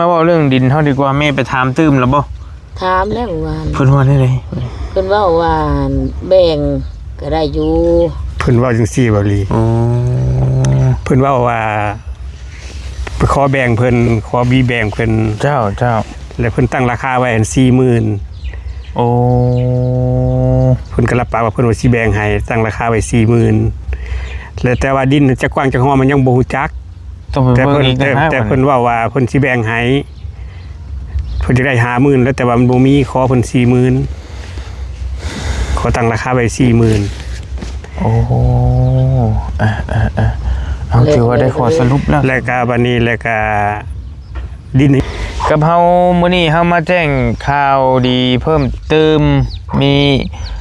มาว่าเรื่องดินเฮาดีกว่าแม่ไปถามตื้มแล้วบ่ถามแล้วว่าเพิ่นว่าได้ไดเพิ่นว่าแบ่งก็ได้อยู่เพิ่นว่าจังซี่บ่ลีอ๋อเพิ่นว่าไปขอแบ่งเพิ่นขอบีแบ่งเพิ่นเจ้าแล้วเพิ่นตั้งราคาไว้อัน 40,000 โอ้เพิ่นก็รับปากว่าเพิ่นว่าสิแบ่งให้ตั้งราคาไว้ 40,000แล้วแต่ว่าดินจะกว้างจะฮ้อมันยังบ่ฮู้จักต้องไปเบิ่งอีกนะแต่เพิ่นว่าเพิ่นสิแบ่งให้เพิ่นจะได้ 50,000แล้วแต่ว่ามันบ่มีขอเพิ่น 40,000ขอตั้งราคาไว้ 40,000โอ้เอาถือว่าได้ขอสรุปแล้วแล้วก็บัดนี้แล้วก็ดินกับเฮามื้อนี้เฮามาแจ้งข่าวดีเพิ่มเติมมี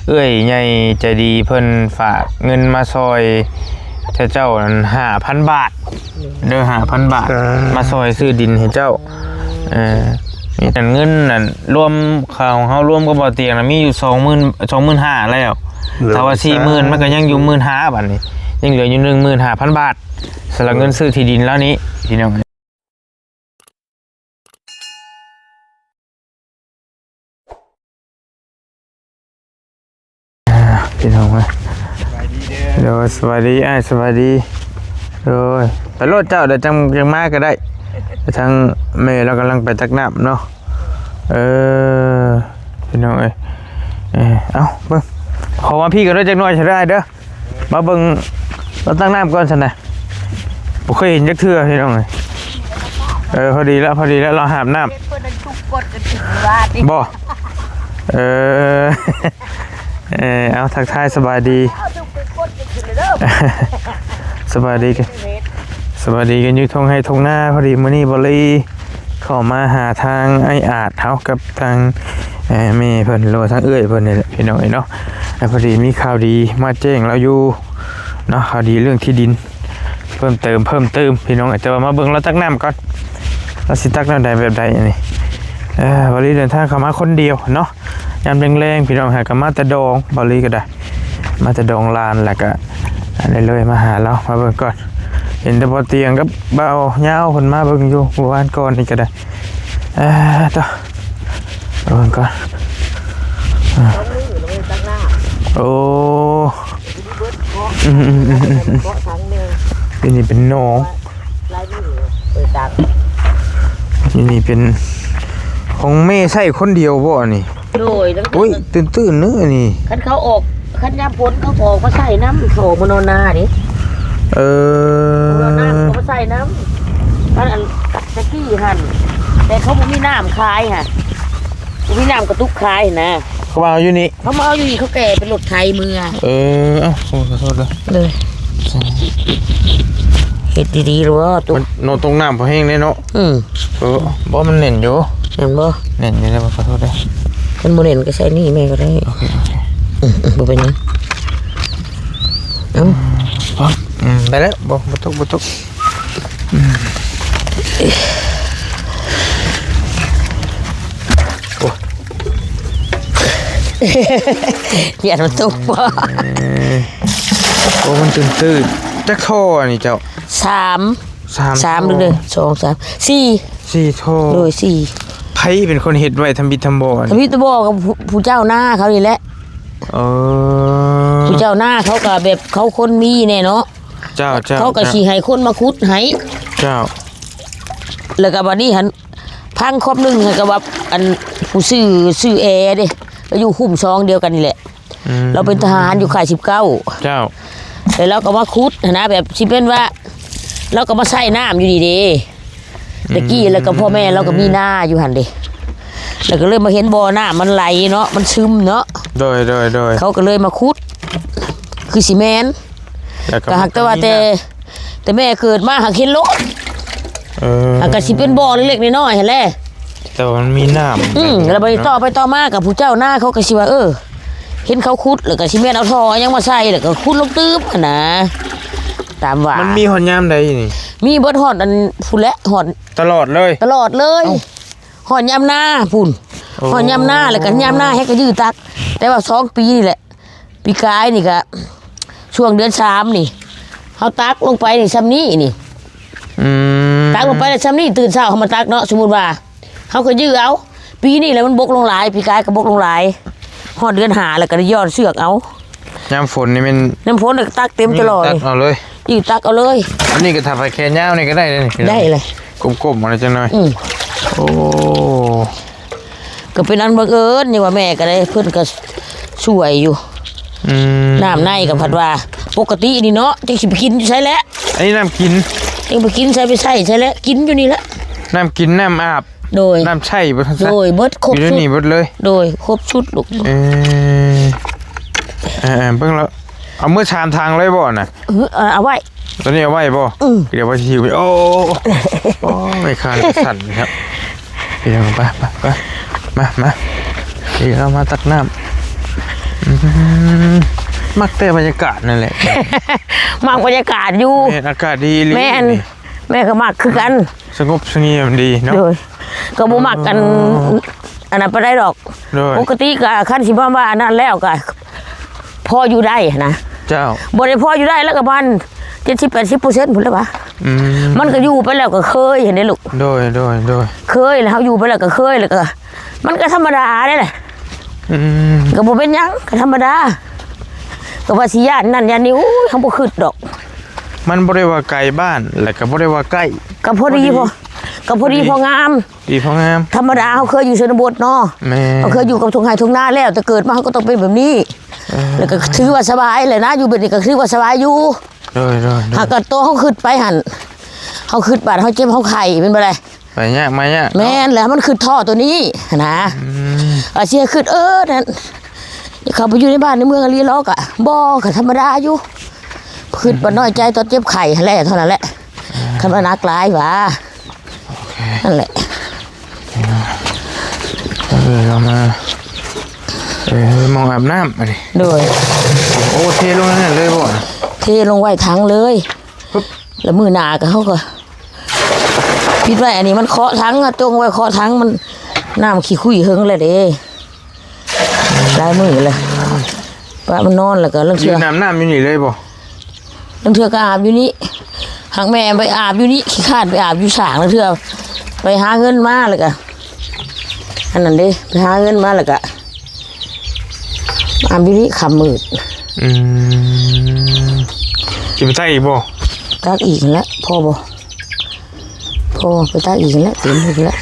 เอื้อยใหญ่ใจดีเพิ่นฝากเงินมาซอยเจ้านั้น 5,000 บาทเด้อ 5,000 บาทมาซอยซื้อดินให้เจ้ามีแต่เงินนั่นรวมข่าวของเฮารวมกับบ่เตียงน่ะมีอยู่ 25,000 แล้วถ้าว่า 40,000 มันก็ยังอยู่ 15,000 บาทนี่ยังเหลืออยู่ 15,000 บาทสำหรับเงินซื้อที่ดินแล้วนี้พี่น้องพี่น้องมาเดี๋ยวสวัสดีสวัสดีโดยไปรถเจ้าเดี๋ยวจังมาก็ได้ทางแม่เรากำลังไปตักน้ำเนาะพี่น้องเอ้าเบิ่งขอมาพี่กันด้วยจังหน่อยใช่ได้เด้อมาเบิ่งเราตั้งน้ำก่อนสันนะผมเคยเห็นจักเทื่อพี่น้องเลยพอดีแล้วเราหาบน้ำบ่เอาทักทายสบายดีสบายดีกันอยู่ทงให้ทงหน้าพอดีมื้อนี้บ่เลยเข้ามาหาทางไอ้อาจเฮากับทางแม่เพิ่นหรือว่าทางเอื้อยเพิ่นนี่แหละพี่น้องเนาะพอดีมีข่าวดีมาแจ้งเราอยู่เนาะข่าวดีเรื่องที่ดินเพิ่มเติมพี่น้องแต่ว่ามาเบิ่งเราตักน้ำก่อนเราสิตักน้ำใดแบบใดนี่บริเดินทางเข้ามาคนเดียวเนาะยามแรงๆพี่น้องหากับมาแต่ดองบริก็ได้มาแต่ดองลานแล้วก็เลยมาหาเรามาเบิ่งก่อนเห็นแต่บ่เตียงกับเบาเหย้าเพิ่นมาเบิ่งอยู่เมื่อวานก่อนนี่ก็ได้ต่อเบิ่งก่อนโอ้นี่เป็นหนองนี่เป็นของแม่ใช่คนเดียวบ่นี่โดยอุ้ยตื่นเนื้อนี่คันเขาออกคันยามฝนเขาออกมาใส่น้ำโถมโนนาดิน้ำเขามาใส่น้ำอันตะกี้หั่นแต่เขาไม่มีน้ำคายค่ะมีน้ำกระตุกคายนะเขามาอยู่นี่เขามาอยู่นี่เขาแก่เป็นรถไทยมือเอ้าขอโทษเลยเห็ดดีๆหรือว่าตุ๊กโนตรงน้ำพอแห้งเลยเนาะบ่มันเน่นอยู่เห็นบ่เน่นอยู่แล้วขอโทษด้วยมันโมเน่นก็ใช้นี่แม่ก็ได้โอเคบ่เป็นยังไปแล้วบ่ตกเหี้ยมันตกบ่โอ้มันตื่นจักท่อนี่เจ้า3เด้อ2 3 4ท่อโดย4ไผเป็นคนเฮ็ดไว้ทำบิดทำบ่ทำบิดทำบ่กับผู้เจ้าหน้าเขานี่แหละผู้เจ้าหน้าเขาก็แบบเขาคนมีแน่เนาะเจ้าเขาก็สิให้คนมาขุดให้เจ้าแล้วก็บัดนี้หันพังครบนึงให้ก็ว่าอันผู้ซื้อแอร์เด้ก็อยู่คุ้มซองเดียวกันนี่แหละเราเป็นทหารอยู่ค่าย19เจ้าแล้วเราก็มาขุดนะแบบสิเป็นว่าเราก็มาใส่น้ำอยู่ดีเด้ตะกี้แล้วก็พ่อแม่เราก็มีหน้าอยู่หั่นเด้แล้วก็เลยมาเห็นบ่อน้ำมันไหลเนาะมันซึมเนาะโดยเขาก็เลยมาขุดคือสิแม่นก็หักแต่ว่าแต่แม่เกิดมาหักเห็นโลดก็สิเป็นบ่อเล็กๆน้อยๆหั่นแหละแต่มันมีน้ำแล้วไปต่อมากับผู้เจ้าหน้าเขาก็สิว่าเห็นเขาขุดแล้วก็สิแม่นเอาท่อยังมาใส่แล้วก็ขุดลงตื้มนะตามว่ามันมีหอนยามใดนี่มีเบิดหอนอันพุ่นและหอนตลอดเลยหอนยามหน้าพุ่นหอนยามหน้าแล้วก็ยามหน้าให้ก็ยืดตักแต่ว่า2 ปีนี่แหละปีกายนี่ก็ช่วงเดือน3นี่เฮาตักลงไปนี่ซ้ำนี้นี่ ตักลงไปแล้วซ้ำนี่ตื่นเช้าเขามาตักเนาะสมมุติว่าเขาก็ยื้อเอาปีนี้แหละมันบกลงหลายปีกายก็บกลงหลายฮอดเดือนหาแล้วก็ได้ยอดเสือกเอา ยามฝนนี่มัน น้ำฝนก็ตักเต็มตลอด ตักเอาเลย ยื้อตักเอาเลย อันนี้ก็ทำไปแค่ยาวนี่ก็ได้เลยนี่ ได้เลย กลมๆอะไรจังหน่อยโอ้ ก็เป็นอันบังเอิญนี่ว่าแม่ก็ได้เพิ่นก็ช่วยอยู่น้ำในกับผัดว่าปกตินี่เนาะจังสิไปกินอยู่ใช่แล้ว อันนี้น้ำกิน จังไปกินใส่ไปใส่ใช่แล้วกินอยู่นี่ละ น้ำกินน้ำอาบ โดย น้ำใช่บ่ทันซะ โดยเบิดครบ อยู่ใน ชุด นี่เบิดเลย โดยครบชุดลูก เพิ่งแล้วเอามือชามทางเลยบ่น่ะ เอาไว้ ตอนนี้เอาไว้บ่เดี๋ยวว่าสิหิวไปโอ้ไม่คานสั่นครับเดี๋ยวไปมาเดี๋ยวเรามาตักน้ำมักแต่บรรยากาศนั่นแหละ มักบรรยากาศอยู่ อากาศดีเลย แม่ก็มักคือกัน สงบเสงี่ยมดีเนาะ โดยก็บ่มักกันอันนั้นไปได้ดอก โดย ปกติก็คันสิว่าอันนั้นแล้วก็พออยู่ได้นะ เจ้า บ่ได้พออยู่ได้แล้วก็มัน70-80%พุ่นแล้ววะมันก็อยู่ไปแล้วก็เคยเห็นได้ลูก โดย เคยแล้วเฮาอยู่ไปแล้วก็เคยแล้วก็มันก็ธรรมดาได้แหละก็บ่เป็นหยังก็ธรรมดาก็ว่าสิย่านนั่นย่านนี้อู้ยเฮาบ่คิดดอก มันบ่ได้ว่าไกลบ้านและก็บ่ได้ว่าใกล้ ก็พอดีพองาม ดีพองาม ธรรมดาเฮาเคยอยู่ชนบทเนาะ แม่ เฮาเคยอยู่กับทุ่งไร่ทุ่งนาแล้วแต่เกิดมาเฮาก็ต้องเป็นแบบนี้แล้วก็ถือว่าสบายเลยนะอยู่แบบนี้ก็ถือว่าสบายอยู่ โดย หากก็โตเฮาคิดไปหั่นเฮาคิดบาดเฮาเจ็บเฮาไข้เป็นบ่ได้ ไปยากมาเนี่ย แม่นแหละมันคือท่อตัวนี้นะเสียคือนั่นเขาไปอยู่ในบ้านในเมืองอะไรล้อกอะบ่ก็ธรรมดาอยู่คือบ่น้อยใจตอนเจ็บไข้แหละเท่านั้นแหละคันว่านักหลายหว่านั่นแหละ เรามามองอาบน้ำมาดิ โดย โอ้เทลงนั่นเลยบ่ เทลงไว้ทั้งเลยแล้วมือหนาก็เขาก็คิดไว้อันนี้มันเคาะทั้งอะจงไว้เคาะทั้งมันน้ำขี้คุยเฮิงเลยเด้ลายมือเลยป้ามันนอนแล้วก็เรื่อง อ เชื่ ยู่ อ น้ำอยู่นี่เลยบ่ เรื่องเชื่อก็อาบอยู่นี่หางแม่ไปอาบอยู่นี่ขี้ขาดไปอาบอยู่สางเรื่องเชื่อไปหาเงินมาเลยก็อันนั้นเด้ไปหาเงินมาแล้วก็อาบอยู่นี่ขำมืด กินไปใต้อีกบ่ ตักอีกแล้วพ่อบ่พ่อไปตักอีกแล้วเต็มอีกแล้ว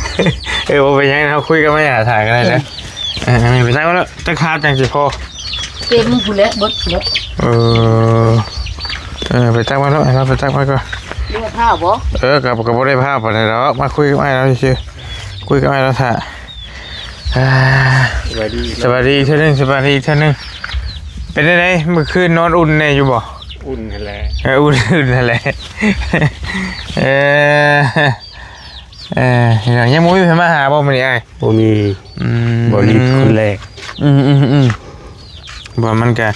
บ่ไปยังเขาคุยกันไม่อยากถ่ายกันเลยนะไปใต้ก็แล้วตะคาจังสิพ่อ เต็มพุ่นแล้วเบิดแล้ว ไปตักมาแล้วเราไปตักมาก่อน เรียกข้าวบ่ กับบ่ได้ภาพอะไรแล้วมาคุยกับไอ้เราชื่อคุยกับไอ้เราถ่าสวัสดีเท่านึงเป็นไงเมื่อคืนนอนอุ่นแน่อยู่บ่ อุ่นนั่นแหละ อุ่นนั่นแหละยังมุ้ยไปมาหาบ่มื้อนี้ไอ้ บ่มีบ่รีบคนแรก บ่มันก็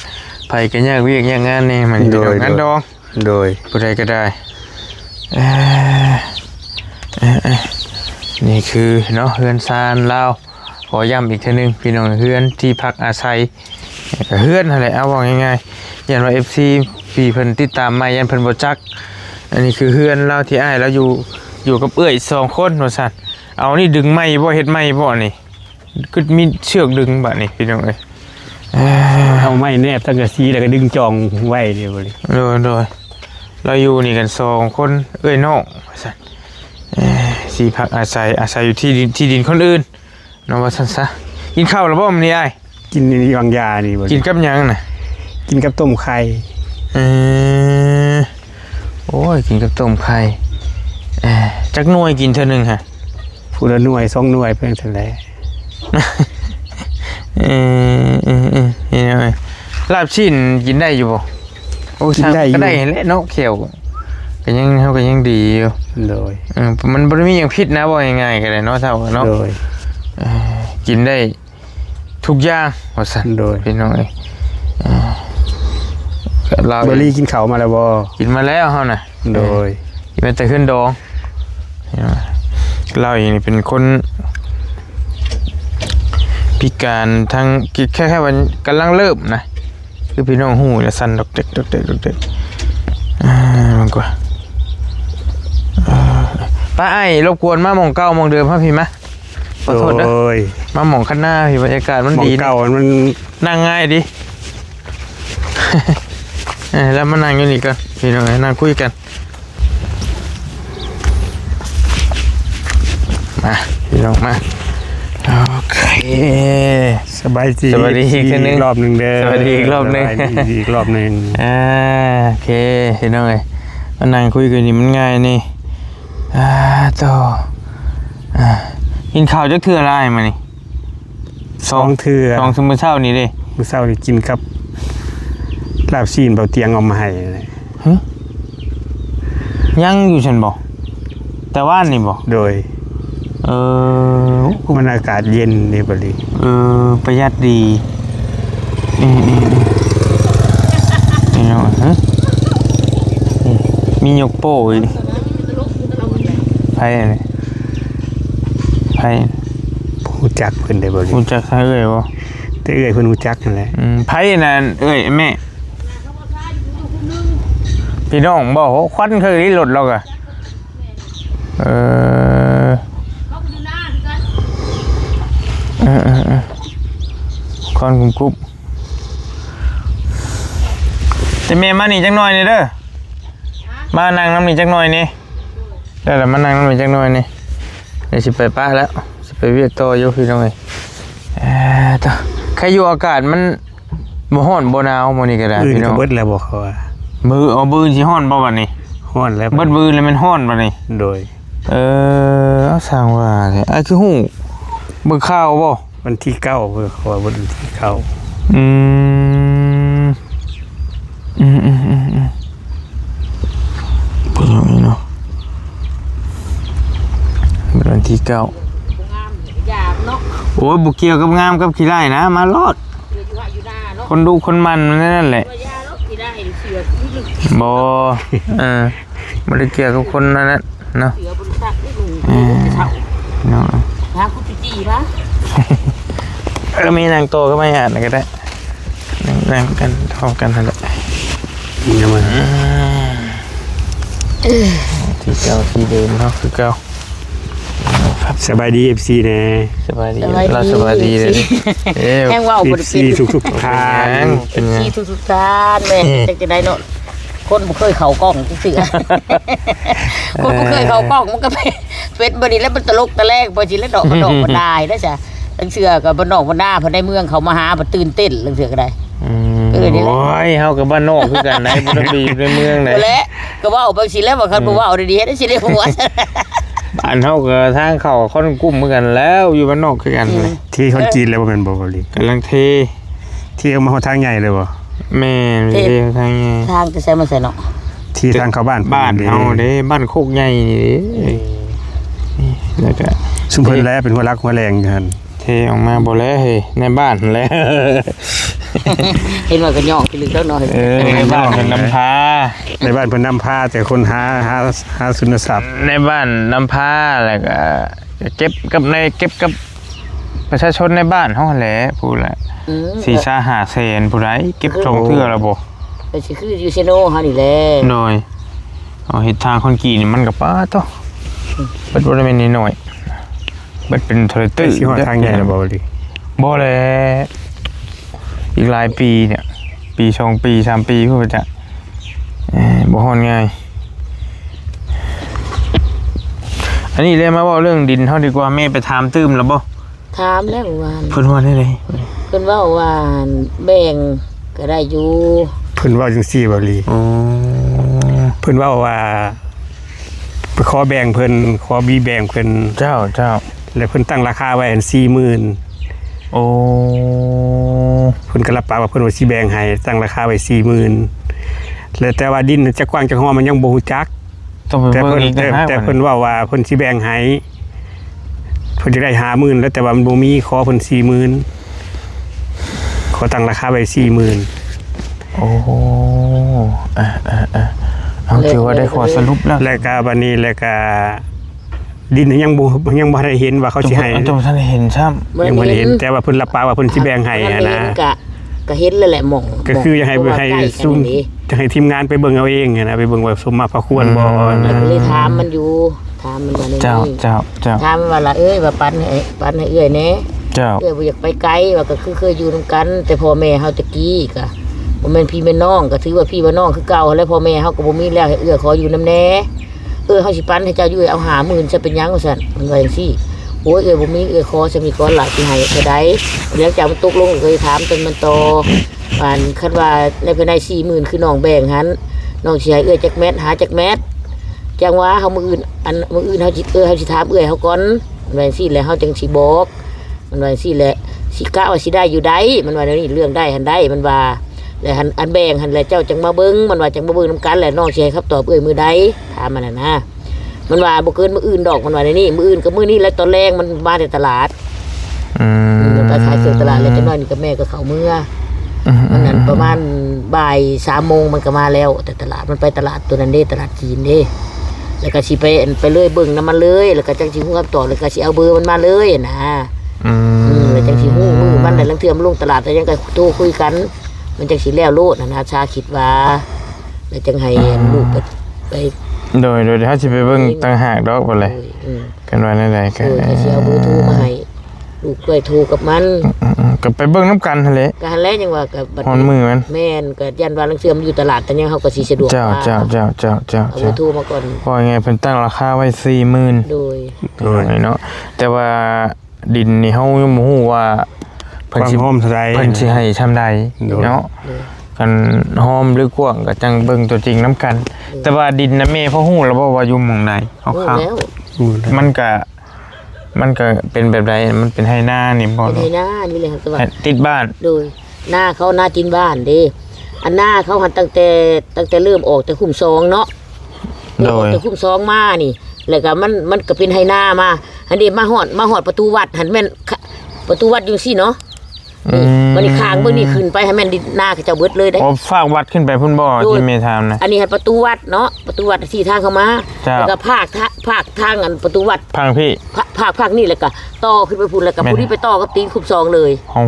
ไผก็ยากเวียกยากงานนี่มันงานดอง โดย ผู้ใดก็ได้นี่คือเนาะเฮือนซานลาวขอย้ำอีกทีนึงพี่น้องเฮือนที่พักอาศัยก็เฮือนอะไรเอาว่าง่ายๆยันว่า FC ปีเพิ่นติดตามมายันเพิ่นบ่จักอันนี้คือเฮือนเราที่อ้ายเราอยู่กับเอื้อย2คนว่าซั่นเอานี่ดึงไม้บ่เฮ็ดไม้บ่นี่ก็มีเชือกดึงบัดนี้พี่น้องเอ้ย เอาไม้แนบตั้งแต่ซีแล้วก็ดึงจองไว้เดียวเลย โดยเราอยู่นี่กัน2คนเอ้ยน้องว่าซั่นสิพักอาศัยอยู่ที่ดินคนอื่นเนาะว่าซั่นซะกินข้าวแล้วบ่มื้อนี้อ้าย กินนี่วางยานี่บ่ กินกับหยังน่ะ กินกับต้มไข่ โอ้ยกินกับต้มไข่จักหน่วยกินเท่านึงฮะ ผู้ละหน่วย2หน่วยเพิ่นซั่นแหละ เห็นไหมลาบชิ้นกินได้อยู่บ่โอ้ก็ได้แหละเนาะเขียวก็ยังเฮาก็ยังดีอยู่ โดย มันบ่ได้มีหยังผิดนะบ่ง่ายๆก็ได้เนาะเท่าเนาะ โดย กินได้ทุกอย่างว่าซั่น โดย พี่น้องเอ้ยเรา บรีกินข้าวมาแล้วบ่ กินมาแล้วเฮาน่ะ โดย กินมาแต่ขึ้นดองเราเองนี่เป็นคนพิการทางแค่วันกำลังเริ่มนะคือพี่น้องหูจะสั่นดอกเด็กมันกว่า ป้าไอ้รบกวนมาหม่องเก่าหม่องเดิมครับพี่มะขอโทษนะ โอ้ย มาหม่องข้างหน้าพี่บรรยากาศมัน หมอง ดีนะ เก่ามัน นั่งง่ายดิ แล้วมานั่งอยู่นี่กันพี่น้องนั่งคุยกันมาพี่น้องมาโอเค สบายดี สวัสดีอีกทีนึง รอบหนึงเด้อ สวัสดีอีกรอบหนึ่ง สบายดีอีกรอบหนึง โอเคพี่น้องเอ้ยมานั่งคุยกันนี่มันง่ายนี่ต่อกินข้าวจักเทื่ออะไรมานี่ สองเทื่อ สองมื้อเช้านี่เด้ มื้อเช้านี่กินกับลาบซีนเบาเตียงเอามาให้เลย ยังอยู่ฉันบ่แต่ว่านี่บ่ โดย มันอากาศเย็นนี่บ่ดี ประหยัดดีนี่เนาะมียกโป้อีกไผนี่ไผ ฮู้จักเพิ่นได้บ่ดี รู้จักซะเอ้ยบ่ แต่เอ้ยเพิ่นฮู้จักนั่นแหละ ไผนั่นเอ้ยแม่พี่น้องบ่ควันคือที่รถเราก็ควันกุบจะแม่มานี่จักหน่อยนี่เด้อมานั่งน้ำนี่จักหน่อยนี่เดี๋ยวมานั่งน้ำนี่จักหน่อยนี่เดี๋ยวสิไปป้าแล้วสิไปเวียกต่ออยู่พี่น้องเอ้ยต่อใครอยู่อากาศมันบ่ร้อนบ่หนาวมื้อนี้ก็ได้ อื่น พี่น้ ก็ อง เบิดแล้วบ่เขาว่า มือเอามือสิฮ้อนบ่บัดนี้ ฮ้อนแล้ว เบิดมือแล้วมันฮ้อนบัดนี้ โดย เอาสร้างว่าแท้คือฮู้เบิ่งข่าวบ่ วันที่9เพิ่นเขาว่าวันที่9 อืมเป็นอย่างนี้เนาะวันที่9โอ้ยบุกเกี่ยวกับงามกับขี้ไร่นะมาลอดคนดูคนมันนั่นแหละบไม่ได้เกี่ยวกับคนนั้นเนาะเนาะ หาคุณจีปะ ก็มีนางโตก็ไม่อ่านก็ได้นั่งกันเท่ากันนั่นแหละ ยังมัน ที่เก่าที่เดิมเนาะคือเก่า สบายดี FC แน่ สบายดีเราสบายดีเลยแห้งว่าวบริ FC ปิน ทุกๆทาง เป็นไง ที่ทุกท่านแม่จะได้เนาะคนบ่เคยเข้ากล้องจังซี่คนบ่เคยเข้ากล้องมันก็เป็นบ่ดีแล้วมันตลกตะแลกบ่สิแล้วดอกบ่ได้แล้วจ้ะจังเสือก็บ่นอกบ่หน้าเพิ่นได้เมืองเขามาหาบ่ตื่นเต้นจังเสือก็ได้โอ้ยเฮากับบ้านนอกคือกันไหนบ่ได้ไปอยู่ในเมืองไหน แหละก็ว่าเอาไปสิแล้วว่าคันบ่ว่าเอาดีๆเฮ็ดสิได้หัว บ้านเฮาก็ทางเข้าค่อนกุ้มเหมือนกันแล้วอยู่บ้านนอกคือกันเลย ที่คนจีนแล้วบ่แม่นบ่ลี กำลังเท ที่เอามาทางใหญ่เลยบ่ แม่เททางไง ทางจะใส่มาใส่เนาะ ที่ทางเข้าบ้าน บ้านเฮาเด้บ้านโคกใหญ่นี่แล้วก็ ซุมเพิ่นแล้วเป็นหัวรักหัวแรงอยู่หั่น เทออกมาบ่แล้วเฮ้ยในบ้านแล้ว เห็นว่าก็ย่องไปลึกแล้วเนาะ ในบ้านเป็นน้ำพา ในบ้านเพิ่นนำพาแต่คนหาสุนทรัพย์ ในบ้านน้ำพาแล้วก็เก็บกับประชาชนในบ้านเฮาแหละพูดแหละ4-5 แสนผู้ใดเก็บทรงเทื่อละบ่ ก็สิคืออยู่เซโนเฮานี่แหละ โดยเฮ็ดทางคอนกรีตนี่มันก็ป้าโตเบิดบ่ได้แม่นน้อยเบิดเป็นทรตื้อ สิฮอดทางใหญ่แล้วบ่ลี บ่แลอีกหลายปีเนี่ยปี2ปี3ปีพุ่นจะบ่ฮอดง่ายอันนี้เลยมาเว้าเรื่องดินเฮาดีกว่าแม่ไปถามตื้มแล้วบ่ ถามแล้วว่า เพิ่นว่าได้เลย เพิ่นว่าแบ่งก็ได้อยู่ เพิ่นเว้าจังซี่บ่ลี อ๋อ เพิ่นเว้าว่าไปขอแบ่งเพิ่นขอบีแบ่งเพิ่น เจ้า แล้วเพิ่นตั้งราคาไว้อัน 40,000 โอ้ เพิ่นก็รับปากว่าเพิ่นว่าสิแบ่งให้ตั้งราคาไว้ 40,000แล้วแต่ว่าดินจะกว้างจะฮ้อมันยังบ่ฮู้จัก ต้องไป แต่ เบิ่ง เพิ่น อีก แต่เพิ่นเว้าว่าเพิ่นสิแบ่งให้เพิ่นจะได้50,000แล้วแต่ว่ามันบ่มีขอเพิ่น 40,000ขอตั้งราคาไว้ 40,000 โอ้เอาถือว่าได้ข้อสรุปแล้ว แล้วก็บัดนี้แล้วก็ดินยังบ่ได้เห็นว่าเขาสิให้ จงท่านเห็นซ้ำ ยังบ่ได้เห็นแต่ว่าเพิ่นรับปากว่าเพิ่นสิแบ่งให้นะ กะ ก็เห็นแล้วแหละหม่อง ก็คืออยากให้ เพราะว่า ให้ ใกล้กัน ซุ่ม นี่ จะให้ทีมงานไปเบิ่งเอาเองนะไปเบิ่งว่าสมมาพระควรบ่ แล้วก็เลยถามมันอยู่ถามมันว่าใน เจ้า นี้ เจ้าเจ้า ถามมันว่าละว่าปันให้เอื้อยแหน่ เจ้า เอื้อยบ่อยากไปไกลว่าก็คือเคยอยู่นํกัน แต่พ่อแม่เฮาตะกี้ก็บ่แม่นพี่แม่น้องก็ถือว่าพี่ว่าน้องคือเก่าแล้วพ่อแม่เฮาก็บ่มีแล้วให้เอื้อยขออยู่นํแหน่เฮาสิปันให้เจ้าอยู่เอา50,000ซะเป็นหยังว่าซั่นมันว่าจังซี่โอ้ยเอื้อยบ่มีเอื้อยขอจะมีก้อนหลายสิให้ก็ได้เดี๋ยวจากมันตกลงก็เคยถามจนมันโตปานคันว่าในภายใน 40,000คือน้องแบ่งหันน้องสิให้เอื้อยจักแมตรหาจักแมตรจังว่าเฮามื้ออื่นเฮาสิเฮาสิถามเอื้อยเฮาก่อนมันว่าจังซี่แหละเฮาจังสิบอกมันว่าจังซี่แหละสิกะว่าสิได้อยู่ได้มันว่าเดี๋ยวนี้เรื่องได้หันได้มันว่าแล้วหันอันแบ่งหันแหละเจ้าจังมาเบิ่งมันว่าจังมาเบิ่งนํกันแหละน้องสิให้คำตอบเอื้อยมื้อใดถามมันน่ะนะมันว่าบ่เกินมื้ออื่นดอกมันว่าในนี้มื้ออื่นก็มื้อนี้แล้วตอนแรงมันมาแต่ตลาด มันไปขายเครื่องตลาดแล้วจังน้อยนี่ก็แม่ก็เข้าเมื่อมันนั้นประมาณบ่าย3 โมงมันก็มาแล้วแต่ตลาดมันไปตลาดตัวนั้นเด้ตลาดจีนเด้แล้วก็สิไปเลยเบิ่งนำมันเลยแล้วก็จังสิฮู้คำตอบแล้วก็สิเอาเบอร์มันมาเลยนะแล้วจังสิฮู้มือมันได้ลังเทื่อมันลงตลาดแต่ยังก็โทรคุยกัน มันจังสิแล้วโลดนะชาคิดว่าแล้วจังให้ลูกไป โดยเฮาสิไปเบิ่งต่างหากดอกบ่เลยกันว่านั่นแหละก็ ก็สิเอาเบอร์โทรมาให้ลูกด้วยโทรกับมัน ก็ไปเบิ่งนํกันหั่นแหละ ก็หันแล้วยังว่ากับบัด ฮอนมือมัน แม่นก็ยันว่าลังเทื่อมันอยู่ตลาดแต่ยังเฮาก็สิสะดวก เจ้า ว่า เอาไปโทรมาก่อน พอไงเพิ่นตั้งราคาไว้ 40,000 โดย เนาะแต่ว่าดินนี่เฮายังบ่ฮู้ว่าเพิ่นสิ ความหอมเท่าใด เพิ่นสิให้ชำใดเนาะกันหอมหรือกว้างก็จังเบิ่งตัวจริงนํกัน แต่ว่าดินน่ะแม่พอฮู้แล้วบ่ว่าอยู่หม่องใด โอ้ คร่าว แล้ว ๆมันก็เป็นแบบใดมันเป็นให้หน้านี่บ่ เป็นไงหน้านี่เลยครับแต่ว่า ติดบ้าน โดยหน้าเขาหน้าจีนบ้านเด้อันหน้าเขาหันตั้งแต่เริ่มออกแต่คุ้มซองเนาะ โดย แต่คุ้มซองมานี่แล้วก็มันก็เป็นให้หน้ามาอันนี้มาฮอดประตูวัดหันแม่นประตูวัดอยู่ซี่เนาะมันนี่ข้างเบิ่งนี่ขึ้นไปให้แม่นดินหน้าเขาเจ้าเบิดเลยได้ โอ้ฝากวัดขึ้นไปพุ่นบ่ที่เมทามนะ อันนี้ให้ประตูวัดเนาะประตูวัดที่ทางเข้ามา ครับ แล้วก็ภาคทางอันประตูวัด พังพี่ ภาคนี่แล้วก็ต่อขึ้นไปพุ่นแล้วก็ผู้ที่ไปต่อกับตีนคุบซองเลย ขอ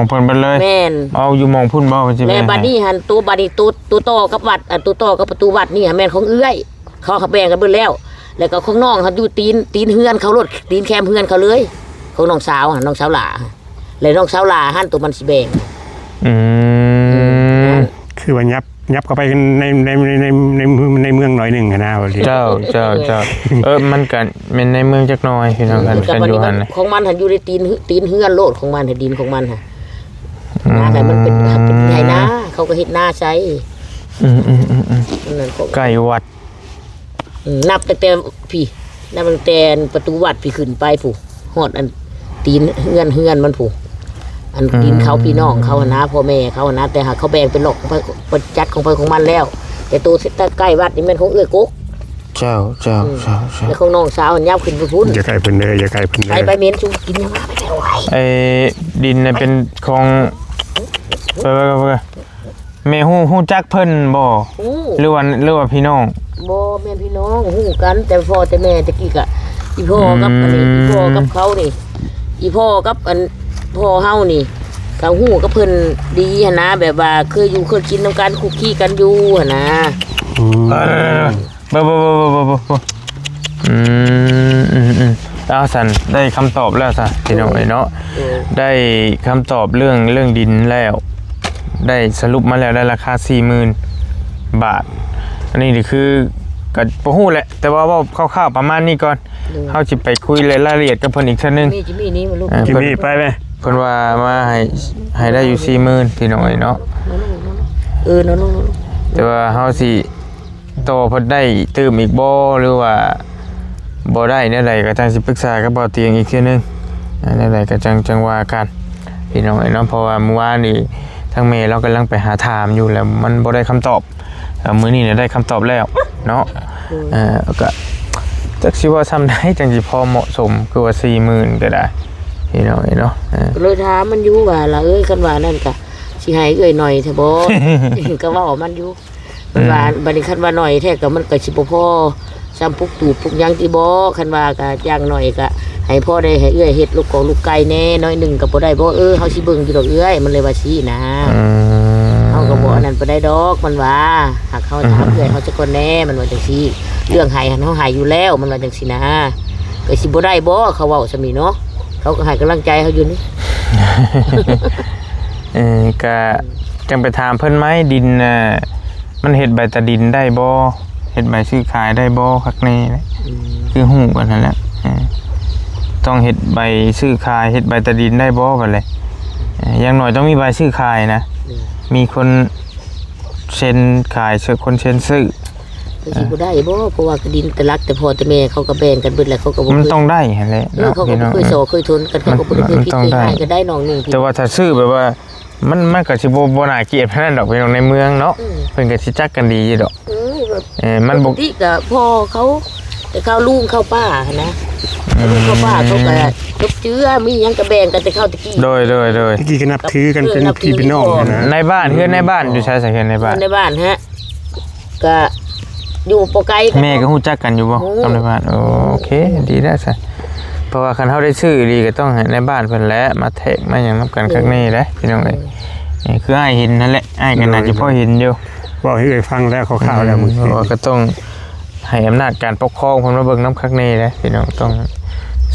งเพิ่นเบิดเลย แม่น เอาอยู่หมองพุ่นบ่สิ แม่บัดนี้หันตัวบัดนี้ตัวต่อกับวัดอันตัวต่อกับประตูวัดนี่หันแม่นของเอื้อยเขาแบ่งกันเบิดแล้ว แล้วก็ของน้องเขาอยู่ตีนเฮือนเขารถตีนแคมเฮือนเขาเลยของน้องสาวหันน้องสาวหลาเลยน้องสาวหลาหันตัวมันสิแบ่ง คือว่ายับเข้าไปในเมืองหน่อยหนึงนะว่าสิ เจ้ามันก็แม่นในเมืองจักหน่อยพี่น้องกัน แต่ กัน บัด อยู่ นี้ หั่น ของมันหันอยู่ในตีนเฮือนโลดของมันหันดินของมันฮะนาแต่มันเป็นไถนาเขาก็เฮ็ดนาใช้ นั่นของ ใกล้วัด นับตั้งแต่พี่นับตั้งแต่ประตูวัดพี่ขึ้นไปผู้ฮอดอันตีนเฮือนมันผู้อันดินเขาพี่น้องเขาหนนะพ่อแม่เขาหนนะแต่หากเขาแบ่งเป็นหลอกเป็นจัดของไปของมันแล้ว แต่ตัวใกล้วัดนี่แม่นของเอื้อยกก เจ้า แล้วของน้องสาวมันยับขึ้นไปพุ่น อย่าไกลเพิ่นเด้ออย่าไกลเพิ่นเด้ ไป อ เม้นชูกินยังไงไปแล้วไว้ ไอ้ดินน่ะเป็นของไปแม่ฮู้จักเพิ่นบ่ อู้ หรือว่าพี่น้อง บ่แม่นพี่น้องฮู้กันแต่พ่อแต่แม่ตะกี้ก็อีพ่อกับอันนี้อีพ่อกับเขานี่อีพ่อกับอันพ่อเฮานี่ก็ฮู้กับเพิ่นดีหั่นนะแบบว่าเคยอยู่เคยกินนำกันคุกคีกันอยู่หั่นนะ บ่เอาสันได้คำตอบแล้วซะพี่น้องเนาะได้คำตอบเรื่องดินแล้ว ได้สรุปมาแล้วได้ราคา 40,000 บาท อันนี้นี่คือก็บ่ฮู้แหละแต่ว่าคร่าวๆประมาณนี้ก่อนเฮาสิไปคุยรายละเอียดกับเพิ่นอีกเทื่อนึง จิมมี่นี่มันลูก กินนี่ไปไหม เพิ่นว่ามาให้ได้อยู่ 40,000 พี่น้องเนาะ น้อง แต่ว่าเฮาสิโตเพิ่นได้ตื่มอีกบ่หรือว่าบ่ได้แนวใดก็จังสิปรึกษากับบ่าวเตียงอีกเทื่อนึงแนวใดก็จังว่ากันพี่น้องเนาะเพราะว่าเมื่อวานนี่ทางแม่เรากำลังไปหาถามอยู่แล้วมันบ่ได้คำตอบมื้อนี้เนี่ยได้คำตอบแล้วเนาะก็จักสิว่าซ้ำได้จังสิพอเหมาะสมคือว่า 40,000 ก็ได้พี่น้องเนาะ เลยถามมันอยู่ว่าล่ะคันว่านั่นก็สิให้หน่อยแท้บ่ ก็ว่ามันอยู่มันว่าบัดนี้คันว่าหน่อยแท้ก็มันก็สิบ่พอ ซ้ำปุกตูบปุกหยังที่บ่คันว่าก็อย่างน้อยก็ให้พ่อได้ให้เอื้อยเฮ็ดลูกของลูกไก่แน่น้อยหนึงก็บ่ได้บ่เฮาสิเบิ่งอยู่ดอกเอื้อยมันเลยว่าซี่นะเฮาก็บ่อันนั้นบ่ได้ดอกมันว่าหากเฮาถามเอื้อยเฮาจะก่อนแน่มันว่าจังซี่เรื่องให้หันเฮาให้อยู่แล้วมันว่าจังซี่นะก็สิบ่ได้บ่เขาเว้าซะนี่เนาะเขาก็ให้กำลังใจเฮาอยู่นี่ ก็จังไปถามเพิ่นไหมดินมันเฮ็ดใบตะดินได้บ่เฮ็ดใบซื้อขายได้บ่คักแน่คือฮู้กันนั่นแหละต้องเฮ็ดใบซื้อขายเฮ็ดใบตะดินได้บ่บัดเลยอย่างน้อยต้องมีใบซื้อขายนะมีคนเซ็นขายคนเซ็นซื้อสิบ่ได้บ่เพราะว่าดินแต่รักแต่พ่อแต่แม่เขาก็แบ่งกันเบิดแล้วเขาก็บ่มันต้องได้หั่นแหละเขาก็บ่เคยโซเคยทนกันเขาก็บ่ได้เคยคิดเคยให้ก็ได้น้องนึงแต่ว่าถ้าซื้อแบบว่ามันก็สิบ่น่าเกลียดปานนั้นดอกพี่น้องในเมืองเนาะเพิ่นก็สิจักกันดีอยู่ดอกมันปกติก็พ่อเขาแต่เขาลุงเข้าป้านะลุงเข้าป้าเขาก็ยกเจือมีหยังก็แบ่งกันแต่เข้าตะกี้โดยตะกี้ก็นับถือกันเป็นพี่เป็นน้องนะในบ้านเฮือนในบ้านอยู่ใช้สังเกตในบ้านฮะก็อยู่ปไกลแม่ก็ฮู้จักกันอยู่บ่กับในบ้านโอเคดีแล้วซะเพราะว่าคันเฮาได้ชื่อดีก็ต้องให้ในบ้านเพิ่นแหละมาแทกมาหยังนำกันข้างนี้แหละพี่น้องเอ้ยนี่คืออ้ายเห็นนั่นแหละอ้ายก็น่าจะพอเห็นอยู่เว้าให้เอ้ยฟังแล้วคร่าวๆแล้วมึงว่าก็ต้องให้อำนาจการปกครองเพิ่นมาเบิ่งนำข้างนี้แหละพี่น้องต้อง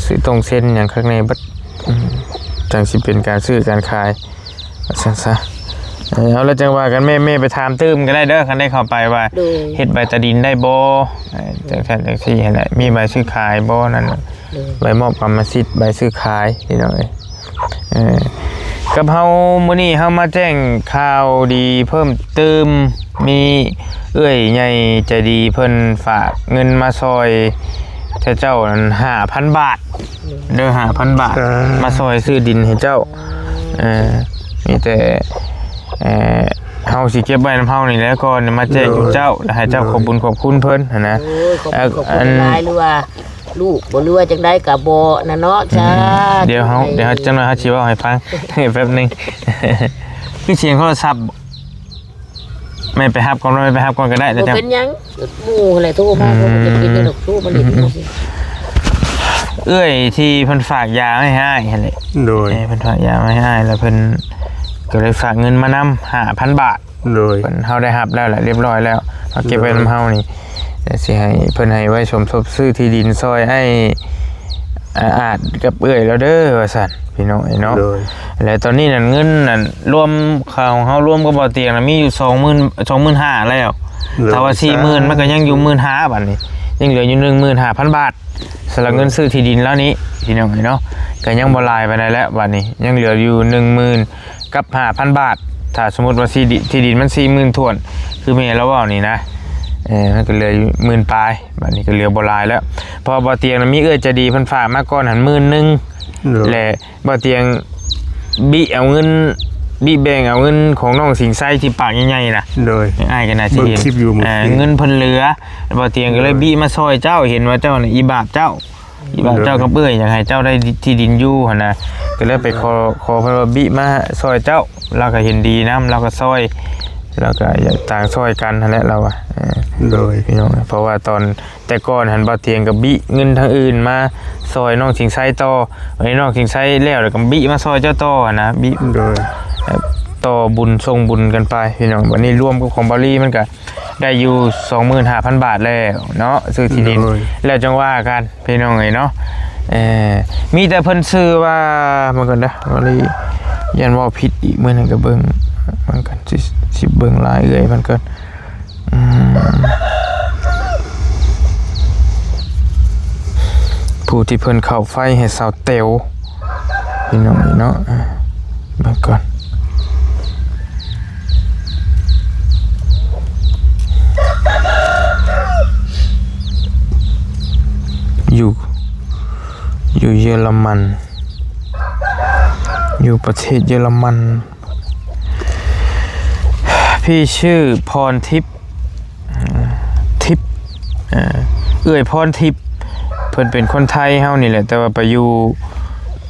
ซื้อตรงเส้นหยังข้างในบัดจังสิเป็นการซื้อการขายซั่นซะเอาแล้วจังว่ากันแม่ไปถามตื้มก็ได้เด้อคันได้เข้าไปว่าเฮ็ดใบตะดินได้บ่จังซั่นจังซี่หั่นแหละมีใบซื้อขายบ่นั่นใบมอบกรรมสิทธิ์ใบซื้อขายพี่น้องเอ้ยกับเฮามื้อนี้เฮามาแจ้งข่าวดีเพิ่มเติมมีเอื้อยใหญ่ใจดีเพิ่นฝากเงินมาซอยเจ้านั้น 5,000 บาทเด้อ 5,000 บาทมาซอยซื้อดินให้เจ้ามีแต่เฮาสิเก็บไว้นำเฮานี่แหละก่อนมาแจ้งอยู่เจ้าให้เจ้าขอบบุญขอบคุณเพิ่นนะอันหรือว่าลูกบ่รู้ว่าจังได๋ก็บ่น่ะเนาะจ้าเดี๋ยวจังหน่อยเฮาสิเว้าให้ฟังแป๊บนึงคือเสียงโทรศัพท์ไม่ไปรับก่อนไม่ไปรับก่อนก็ได้แต่จังเป็นหยังหมู่อะไรโทรมาเพิ่นจะกินดอกโทรมานี่เอ้ยที่เพิ่นฝากยาให้หั่นแหละโดยเพิ่นฝากยาให้แล้วเพิ่นก็เลยฝากเงินมานำ 5,000 บาทโดยเพิ่นเฮาได้รับแล้วแหละเรียบร้อยแล้วเอาเก็บไว้นำเฮานี่สิให้เพิ่นให้ไว้สมทบซื้อที่ดินซอยให้อาจกับเอ้ยแล้วเด้อว่าซั่นพี่น้องไอ้เนาะแล้วตอนนี้นั่นเงินนั่นรวมค่าของเฮารวมกับบ่เตียงน่ะมีอยู่ 25,000 แล้วถ้าว่า 40,000 มันก็ยังอยู่ 15,000 บัดนี้ยังเหลืออยู่ 15,000 บาทสำหรับเงินซื้อที่ดินแล้วนี้พี่น้องไอ้เนาะก็ยังบ่หลายไปได้แล้วบัดนี้ยังเหลืออยู่ 10,000 กับ 5,000 บาทถ้าสมมุติว่าที่ดินมัน 40,000 ถ้วนคือแม่เราเว้านี่นะมันก็เหลืออยู่10,000ปลายบัดนี้ก็เหลือบ่หลายแล้วพอบ่เตียงน่ะมีเอื้อจะดีเพิ่นฝากมาก่อนหัน10,000และบ่เตียงบิเอาเงินบิแบ่งเอาเงินของน้องสิงไส้ที่ปากใหญ่ๆน่ะโดยอ้ายก็น่าสิเห็นเงินเพิ่นเหลือบ่เตียงก็เลยบิมาซอยเจ้าเห็นว่าเจ้าน่ะอีบาปเจ้ากับเอ้ยอยากให้เจ้าได้ที่ดินอยู่หั่นน่ะก็เลยไปขอเพิ่นว่าบิมาซอยเจ้าเราก็เห็นดีนำเราก็ซอยแล้วก็อยากต่างซอยกันนั่นแหละเราโดยพี่น้องเพราะว่าตอนแต่ก่อนหันบ่เตียงกับบิเงินทางอื่นมาซอยน้องสิงไส้ต่อไอ้น้องสิงไส้แล้วก็บิมาซอยเจ้าต่อนะบิโดยต่อบุญส่งบุญกันไปพี่น้องวันนี้รวมกับของบาลีมันก็ได้อยู่ 25,000 บาทแล้วเนาะซื้อที่ดินแล้วจังว่ากันพี่น้องเอ้ยเนาะมีแต่เพิ่นซื้อว่ามันกันนะบาลียันว่าผิดอีกมื้อนึงก็เบิ่งมันกันสิเบิ่งลายเอ้ยมันก็ผู้ที่เพิ่นเข้าไฟให้สาวเต๋วพี่น้องเนาะเบิ่งก่อนอยู่เยอรมันอยู่ประเทศเยอรมันพี่ชื่อพรทิพย์เอื้อยพรทิพย์เพิ่นเป็นคนไทยเฮานี่แหละแต่ว่าไปอยู่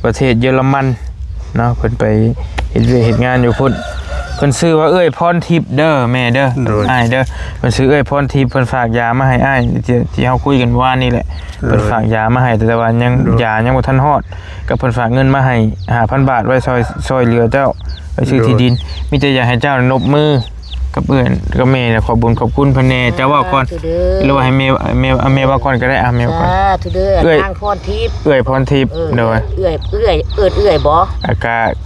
ประเทศเยอรมันเนาะเพิ่นไปเฮ็ดงานอยู่พุ่น เพิ่นซื้อว่าเอ้ยพรทิพย์เด้อแม่เด้ออ้ายเด้อเพิ่นซื้อเอ้ยพรทิพย์เพิ่นฝากยามาให้อ้ายที่เฮาคุยกันว่านี่แหละเพิ่นฝากยามาให้แต่ว่ายังยายังบ่ทันฮอดก็เพิ่นฝากเงินมาให้ 5,000 บาทไว้ซอยเหลือเจ้าไปซื้อที่ดินมีแต่อยากให้เจ้านบมือกับเอื้อนกับแม่ขอบบุญขอบคุณเพิ่นแน่เจ้าว่าก่อนหรือว่าให้แม่ว่าก่อนก็ได้แม่ก่อนทุเด้อนางพรทิพย์เอ้ยพรทิพย์โดยเอื้อยบ่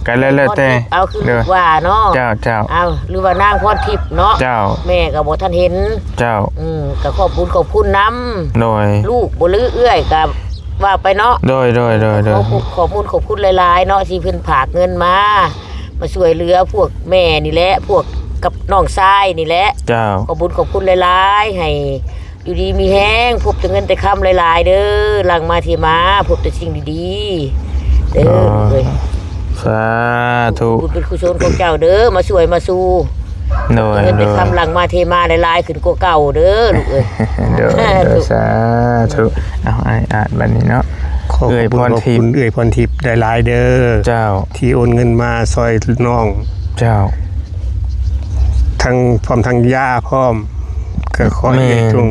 ก็แล้วแต่เอาคือว่าเนาะเจ้าเอาหรือว่านางพรทิพย์เนาะเจ้าแม่ก็บ่ทันเห็นเจ้าก็ขอบคุณนำโดยลูกบ่ลือเอื้อยก็ว่าไปเนาะโดยขอบคุณหลายๆเนาะที่เพิ่นฝากเงินมาช่วยเหลือพวกแม่นี่แหละพวกกับน้องชายนี่แหละเจ้าขอบคุณหลายๆให้อยู่ดีมีแห้งพบแต่เงินแต่คำหลายๆเด้อหลังมาที่มาพบแต่สิ่งดีๆเด้อเอ้ยสาธุบุญเป็นกุศลของเจ้าเด้อมาช่วยมาสู้เงินแต่คำหลังมาเทมาหลายๆขึ้นกว่าเก่าเด้อลูกเอ้ยเด้อสาธุเอาอ่านบัดนี้เนาะเอ้ยพรทิพย์ได้หลายเด้อเจ้าที่โอนเงินมาซอยน้องเจ้าทั้งพร้อมทั้งยาพร้อมก็ขอให้จง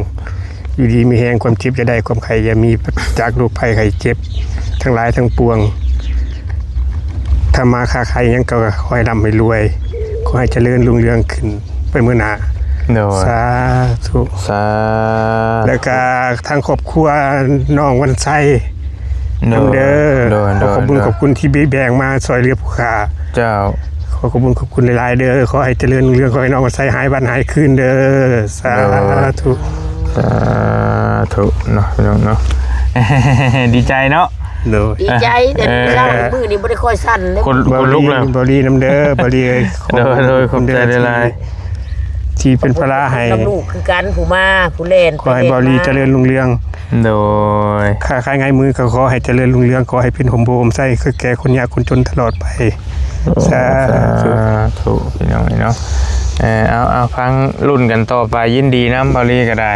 อยู่ดีมีแรงความเจ็บจะได้ความไข้อย่ามีจากโรคภัยไข้เจ็บทั้งหลายทั้งปวงถ้ามาค้าขายยังก็ขอให้ร่ำให้รวยขอให้เจริญรุ่งเรืองขึ้นไปเมื่อหน้าสาธุแล้วก็ทางครอบครัวน้องวันไส้เด้อขอบคุณที่แบ่งมาซอยเหลือผู้ค้าเจ้าขอบคุณหลายๆเด้อขอให้เจริญรุ่งเรืองขอให้น้องวันไส้หายบ้านหายคืนเด้อสาธุเนาะพี่น้องเนาะดีใจเนาะดีใจเด็ดเล่ามือนี่บ่ได้ค่อยสั่นเลยคนลุกเลยบริน้ำเด้อบริโดยขอบใจหลายที่เป็นพระให้ลูกคือกันผู้มาผู้เล่นขอให้บริเจริญรุ่งเรืองโดยค้าขายง่ายมือก็ขอให้เจริญรุ่งเรืองขอให้เป็นหมโบมไส้คือแก่คนยากคนจนตลอดไปสาธุพี่น้องเนาะเอาฟังรุ่นกันต่อไปยินดีน้ำบริก็ได้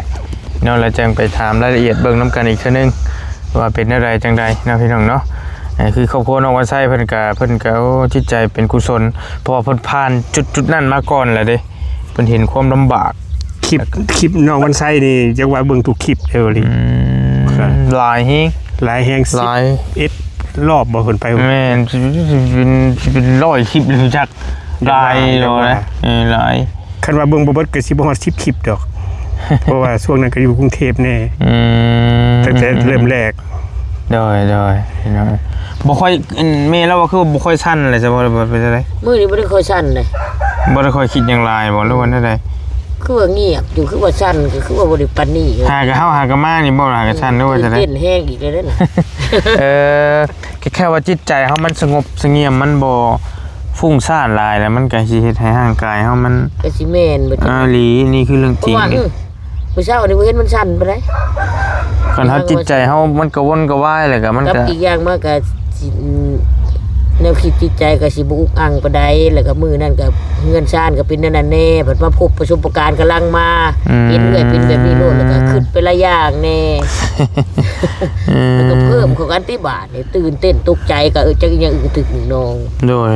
เนาะเราจังไปถามรายละเอียดเบิ่งน้ำกันอีกเท่านึงว่าเป็นอะไรจังใดนะพี่น้องเนาะคือครอบครัวน้องวันไส้เพิ่นก็จิตใจเป็นกุศลเพราะว่าเพิ่นผ่านจุดนั้นมาก่อนแหละเด้เพิ่นเห็นความลำบากคลิปน้องวันไส้นี่จังว่าเบิ่งทุกคลิปเด้อเลยหลายแฮงรอบบ่เพิ่นไปแม่นเป็น100คลิปเลยจักหลายเลยหลายคันว่าเบิ่งบ่เบิดก็สิบ่ฮอด10คลิปดอกเพราะว่าช่วงนั้นก็อยู่กรุงเทพแน่ตั้งแต่เริ่มแรกโดยบ่ค่อยแม่เราว่าคือบ่ค่อยสั้นเลยจะบ่เป็นจังได๋มื้อนี้บ่ได้ค่อยสั้นเลยบ่ได้ค่อยคิดหยังหลายบ่หรือว่าจังได๋คือว่าเงียบอยู่คือว่าสั้นก็คือว่าบ่ได้ปานนี้หาก็เฮาหาก็มานี่บ่หาก็สั้นหรือว่าจังได๋เต้นแฮงอีกเลยเด้อแค่ว่าจิตใจเฮามันสงบเสงี่ยมมันบ่ฟุ้งซ่านหลายแล้วมันก็สิเฮ็ดให้ร่างกายเฮามันก็สิแม่นบ่หลีนี่คือเรื่องจริงมื้อเช้านี่บ่เห็นมันสั่นปานใดคันเฮาจิตใจเฮามันก็วนก็วายแล้วก็มันก็อีกอย่างมากก็สิแนวคิดจิตใจก็สิบ่อุกอังปานใดแล้วก็มื้อนั้นก็เฮือนซ่านก็เป็นนั่นแน่เพิ่นมาพบประสบการณ์กำลังมาเห็นเลยเป็นแบบนี้โลดแล้วก็คิดไปหลายอย่างแน่แล้วก็เพิ่มของอันติบาตนี่ตื่นเต้นตกใจก็จักอย่างอื่นตึกหนึ่งน้องโดย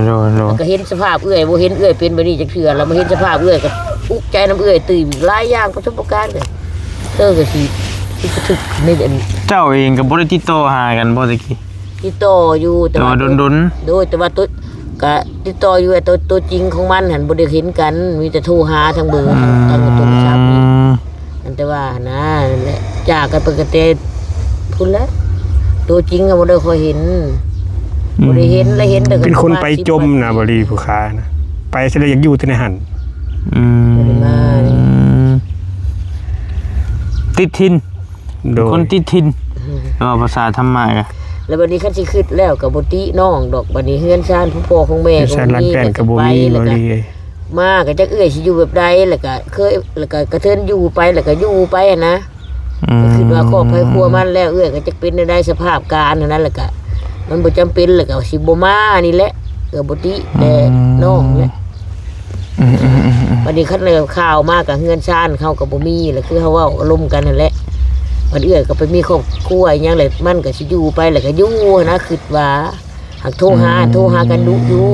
ก็เห็นสภาพเอื้อยบ่เห็นเอื้อยเป็นแบบนี้จักเทื่อแล้วมาเห็นสภาพเอื้อยก็อุกใจน้ำเอื้อยตื่นหลายอย่างประสบการณ์เลยก็สิทึกในเจ้าเองก็บ่ได้ติดต่อหากันบ่ตะกี้ติดต่ออยู่แต่ว่าดนโดยแต่ว่าตัวก็ติดต่ออยู่ตัวจริงของมันหันบ่ได้เห็นกันมีแต่โทรหาทางเบอร์ทางโทรศัพท์นี่อันแต่ว่านะนั่นแหละจากกันปกติพุ่นแล้วตัวจริงก็บ่ได้ค่อยเห็นบ่ได้เห็นแล้วเห็นแต่เป็นคนไปจมนะบ่รีผู้ค้านะไปซะแล้วอยากอยู่แต่ในหันติดทินคนติดทินภาษาธรรมะกะแล้วบัดนี้คันสิคิดแล้วก็บ่ติน้องดอกบัดนี้เฮือนซ่านผู้พ่อของแม่ของนี่ก็บ่มีแล้วก็มาก็จักเอื้อยสิอยู่แบบใดแล้วก็เคยแล้วก็กระเทินอยู่ไปแล้วก็อยู่ไปนะก็คิดว่าครอบครัวมันแล้วเอื้อยก็จักเป็นได้สภาพการเท่านั้นแหละก็มันบ่จำเป็นแล้วก็สิบ่มานี่แหละก็บ่ติแต่น้องแหละบัดนี้คันแล้วข่าวมาก็เฮือนซ่านเขาก็บ่มีแล้วคือเฮาเว้าอารมณ์กันนั่นแหละมันเอื้อยก็ไปมีครอบครัวอย่างเลยมันก็สิอยู่ไปแล้วก็อยู่นะคิดว่าหากโทรหากันดุอยู่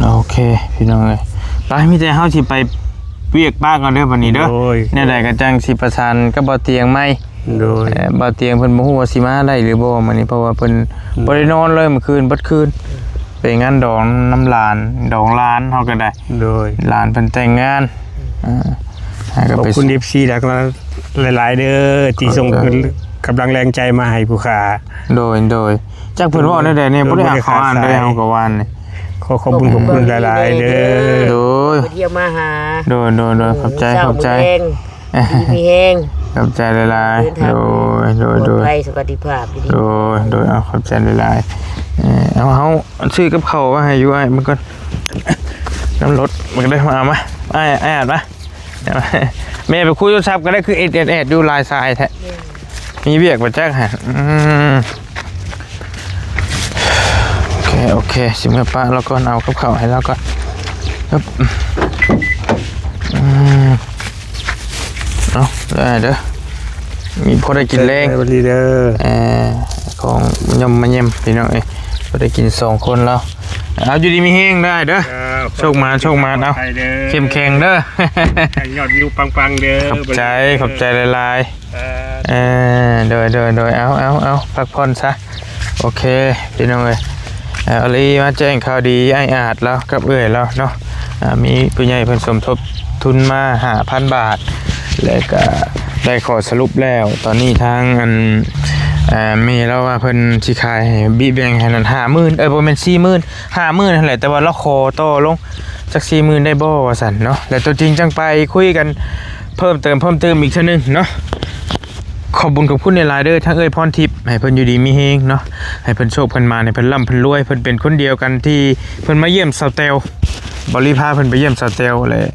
โอเคพี่น้องเอ้ยไปมีแต่เฮาสิไปเวียกป้าก่อนเด้อบัดนี้เด้อ โดย เนี่ยใดก็จังสิประสานกับบ่เตียงไหม โดย บ่เตียงเพิ่นบ่ฮู้ว่าสิมาได้หรือบ่มื้อนี้เพราะว่าเพิ่นบ่ได้นอนเลยเมื่อคืนเบิดคืนไปงานดองน้ำหลานดองหลานเฮาก็ได้ โดย หลานเพิ่นแต่งงานก็ ขอบ ไป คุณ FC หลายๆเด้อที่ส่งกำลังแรงใจมาให้ผู้ค้า โดยจักเพิ่นเว้าได้เนี่ยบ่ได้อ่านเขาอ่านได้เฮาก็ว่านนี่ ขอบคุณหลายๆเด้อ โดย ไปเที่ยวมาหา โดยขอบใจ เช้า ขอบใจ มื้อแรงดีมีแฮง ขอบใจหลายๆโดย ปลอดภัยสุขภาพดี โดยเอาขอบใจหลายๆเอาเฮาซื้อกับข้าวมาให้อยู่ไอ้มันก่อนน้ำรถมันก็ได้มาเอามาไอ้อ่านมาแม่ไปคุยโทรศัพท์ก็ได้คือเอ็ดดูลายทรายแท้มีเบียกบ่จักฮะโอเคสิเมื่อป้าเราก็เอากับข้าวให้เราก่อนครับเอาได้เด้อมีพอได้กินแรง สวัสดีเด้อ ของยมมาเยี่ยมพี่น้องเอ้ยพอได้กิน2คนแล้วเอาอยู่ดีมีแห้งได้เด้อโชคมาเอาเข้มแข็งเด้อย อดวิวปังๆเด้อ ขอบใจหลายๆโดยเอาพักผ่อนซะโอเคพี่น้องเอ้ยอลีมาแจ้งข่าวดีไอ้อาจแล้วกับเอ้ยแล้วเนาะมีผู้ใหญ่เพิ่นสมทบทุนมา 5,000 บาทแล้วก็ได้ขอสรุปแล้วตอนนี้ทางอันมีแล้วว่าเพิ่นสิขายให้บีแบ่งให้นั่น 50,000บ่แม่น 40,000 50,000นั่นแหละแต่ว่าเราขอต่อลงจัก 40,000 ได้บ่ว่าซั่นเนาะแล้วตัวจริงจังไปคุยกันเพิ่มเติมอีกเทื่อนึงเนาะขอบคุญกับคุณในหลายเด้อทั้งเอ้ยพรทิพย์ให้เพิ่นอยู่ดีมีเฮงเนาะให้เพิ่นโชคเพิ่นมาให้เพิ่นร่ำเพิ่นรวยเพิ่นเป็นคนเดียวกันที่เพิ่นมาเยี่ยมสาวเตลบริพาเพิ่นไปเยี่ยมสาวเตลเลย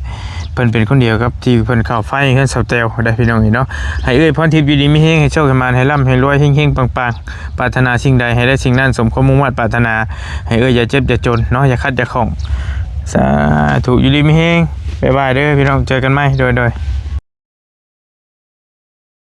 เพิ่นเป็นคนเดียวกับที่เพิ่นเข้าไฟเฮือนสาวเตลได้พี่น้องเนาะให้เอ้ยพรทิพย์อยู่ดีมีเฮงให้โชคให้มาให้ร่ำให้รวยเฮงๆปังๆปรารถนาสิ่งใดให้ได้สิ่งนั้นสมความมุ่งมั่นปรารถนาให้เอ้ยอย่าเจ็บอย่าจนเนาะอย่าขัดอย่าข้องสาธุอยู่ดีมีเฮงบ๊ายบายเด้อพี่น้องเจอกันใหม่โดย